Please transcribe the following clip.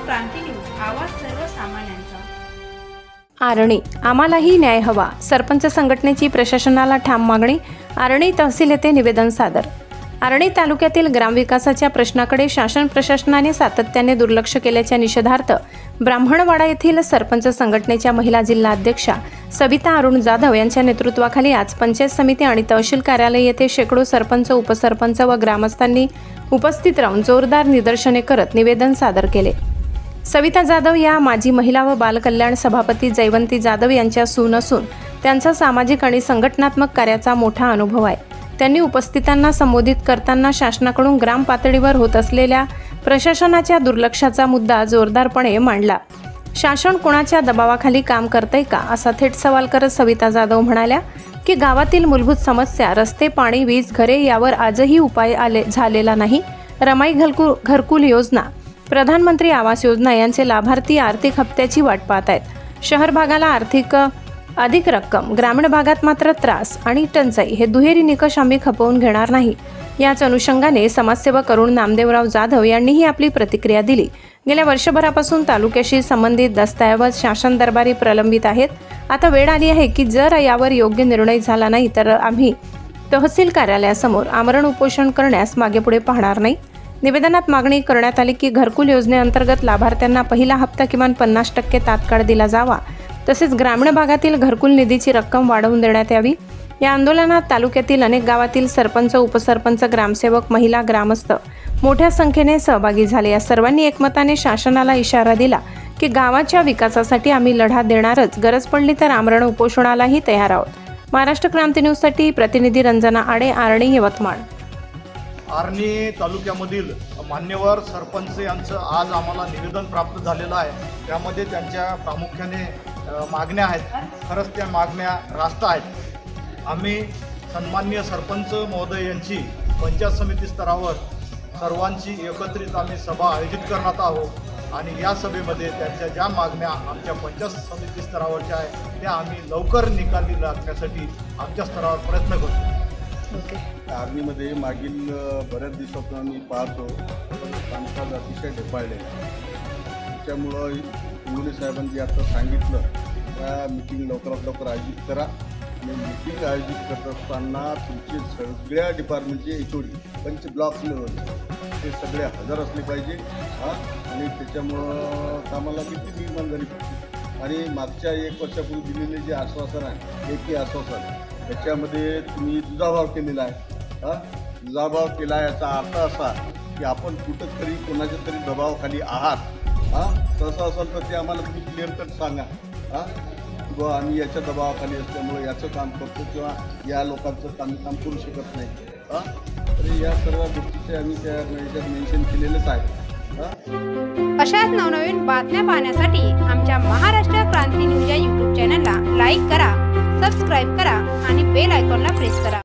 क्रांती news, आवाज सर्वसामान्यांचा। आरणी, आम्हालाही न्याय हवा। सरपंच संघटनेची प्रशासनाला ठाम मागणी। आरणी तहसील येथे निवेदन सादर। आरणी तालुक्यातील ग्रामविकासाच्या प्रश्नाकडे शासन प्रशासनाने सातत्याने दुर्लक्ष केल्याच्या निषेधार्थ ब्राह्मणवाडा येथील सरपंच संघटनेच्या महिला जिल्हा अध्यक्षा सविता अरुण जाधव यांच्या नेतृत्वाखाली आज पंचायत समिती आणि तहसील कार्यालय येथे शेकडो सरपंच, उपसरपंच व ग्रामस्थांनी उपस्थित राहून जोरदार निदर्शने करत निवेदन सादर केले। सविता जाधव या माजी महिला व बालकल्याण सभापती जयवंती जाधव यांच्या सून असून त्यांचा सामाजिक आणि संघटनात्मक कार्याचा मोठा अनुभव आहे। त्यांनी उपस्थितांना संबोधित करताना शासनाकडून ग्राम पातळीवर होत असलेल्या प्रशासनाच्या दुर्लक्षाचा मुद्दा जोरदारपणे मांडला। शासन कोणाच्या दबावाखाली काम करतंय का असा थेट सवाल करत सविता जाधव म्हणाल्या की गावातील मूलभूत समस्या रस्ते, पाणी, वीज, घरे यावर आजही उपाय झालेला नाही। रमाई घरकुल योजना, प्रधानमंत्री आवास योजना यांचे लाभार्थी आर्थिक हप्त्याची वाट पाहत आहेत। शहर भागाला अधिक रक्कम, ग्रामीण भागात मात्र त्रास आणि टंचाई हे दुहेरी निकष आम्ही खपवून घेणार नाही। याच अनुषंगाने समाजसेवक अरुण नामदेवराव जाधव यांनीही आपली प्रतिक्रिया दिली। गेल्या वर्षभरापासून तालुक्याशी संबंधित दस्तऐवज शासन दरबारी प्रलंबित आहेत। आता वेळ आली आहे की जर यावर योग्य निर्णय झाला नाही तर आम्ही तहसील कार्यालयासमोर आमरण उपोषण करण्यास मागेपुढे पाहणार नाही। निवेदनात मागणी करण्यात आली की घरकुल योजनेअंतर्गत लाभार्थ्यांना पहिला हप्ता किमान 50% तात्काळ दिला जावा, तसेच ग्रामीण भागातील घरकुल निधीची रक्कम वाढवून देण्यात यावी। या आंदोलनात तालुक्यातील अनेक गावातील सरपंच, उपसरपंच, ग्रामसेवक, महिला, ग्रामस्थ मोठ्या संख्येने सहभागी झाले। या सर्वांनी एकमताने शासनाला इशारा दिला की गावाच्या विकासासाठी आम्ही लढा देणारच, गरज पडली तर आमरण उपोषणालाही तयार आहोत। महाराष्ट्र क्रांती न्यूजसाठी प्रतिनिधी रंजना आडे, आरणी, यवतमाळ। आर्णी तालुक्यामधील मान्यवर सरपंच यांचं आज आम्हाला निवेदन प्राप्त झालेलं आहे। त्यामध्ये त्यांच्या प्रामुख्याने मागण्या आहेत। खरंच त्या मागण्या रास्त आहेत। आम्ही सन्माननीय सरपंच महोदय यांची पंचायत समिती स्तरावर सर्वांची एकत्रित आम्ही सभा आयोजित करणार आहोत आणि या सभेमध्ये त्यांच्या ज्या मागण्या आमच्या पंचायत समिती स्तरावरच्या आहेत त्या आम्ही लवकर निकाली लागण्यासाठी आमच्या स्तरावर प्रयत्न करतो। आर्मीमध्ये मागील बऱ्याच दिवसातून आम्ही पाहतो कामकाज अतिशय ढेपाळलेलं आहे। त्याच्यामुळं इंगोले साहेबांनी आता सांगितलं त्या मीटिंग लवकरात लवकर आयोजित करा आणि मीटिंग आयोजित करत असताना तुमचे सगळ्या डिपार्टमेंटचे HOD पंच ब्लॉक लेवल ते सगळे हजर असले पाहिजे आणि त्याच्यामुळं कामाला किती निर्माण झाली पाहिजे। आणि मागच्या 1 वर्षापूर्वी दिलेले जे आश्वासन आहे एकी आश्वासन त्याच्यामध्ये तुम्ही दुजाभाव केलेला आहे। दुजाभाव केला याचा अर्थ असा की आपण कुठंतरी कोणाच्या तरी दबावाखाली आहात। तसं असेल तर ते आम्हाला तुम्ही क्लिअर कट सांगा किंवा आम्ही याच्या दबावाखाली असल्यामुळे याचं काम करतो किंवा या लोकांचं आम्ही काम करू शकत नाही। तर या सर्व गोष्टीचे आम्ही त्या याच्यात मेन्शन केलेलंच आहे। अशाच नवनवीन बातम्या पाहण्यासाठी आमच्या महाराष्ट्र क्रांती न्यूज या YouTube चॅनलला लाईक करा, सबस्क्राईब करा आणि बेल आयकॉनला प्रेस करा।